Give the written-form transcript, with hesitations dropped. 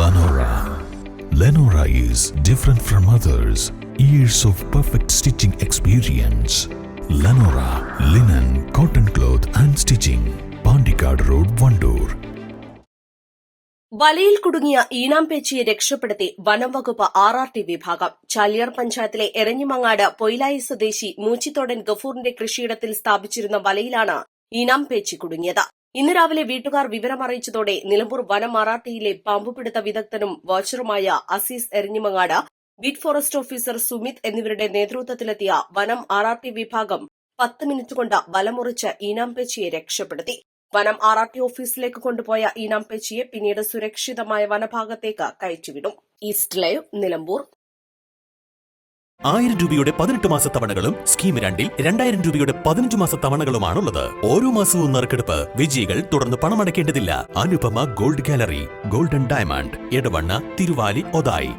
Lenora. Lenora is different from others. Years of perfect stitching experience. Lenora linen, cotton cloth and stitching. Pandikad Road, Vandoor. വലയിൽ കുടുങ്ങിയ ഈനാംപേച്ചിയെ രക്ഷപ്പെടുത്തി വനം വകുപ്പ് RRT വിഭാഗം. ചാലിയാർ പഞ്ചായത്തിലെ എരഞ്ഞിമങ്ങാട് പൊയിലായി സ്വദേശി മൂച്ചിത്തോടൻ ഗഫൂറിന്റെ കൃഷിയിടത്തിൽ സ്ഥാപിച്ചിരുന്ന വലയിലാണ് ഈനാംപേച്ചി കുടുങ്ങിയത്. ഇന്ന് രാവിലെ വീട്ടുകാർ വിവരമറിയിച്ചതോടെ നിലമ്പൂർ വനം RRTയിലെ പാമ്പുപിടുത്ത വിദഗ്ധനും വാച്ചറുമായ Azeez Eranjimangad, beat forest officer Sumith എന്നിവരുടെ നേതൃത്വത്തിലെത്തിയ വനം RRT വിഭാഗം 10 മിനിറ്റ് കൊണ്ട് വലമുറിച്ച് ഈനാംപേച്ചിയെ രക്ഷപ്പെടുത്തി. വനം RRT ഓഫീസിലേക്ക് കൊണ്ടുപോയ ഈനാംപേച്ചിയെ പിന്നീട് സുരക്ഷിതമായ വനഭാഗത്തേക്ക് കയറ്റിവിടും. East Live, Nilambur. 1000 രൂപയുടെ 18 മാസ തവണകളും സ്കീം 2-ൽ 2000 രൂപയുടെ 15 മാസ തവണകളുമാണുള്ളത്. ഓരോ മാസവും നറുക്കെടുപ്പ്. വിജയികൾ തുടർന്ന് പണമടയ്ക്കേണ്ടതില്ല. Anupama gold gallery, golden diamond, Edavanna, Thiruvali, Othayi.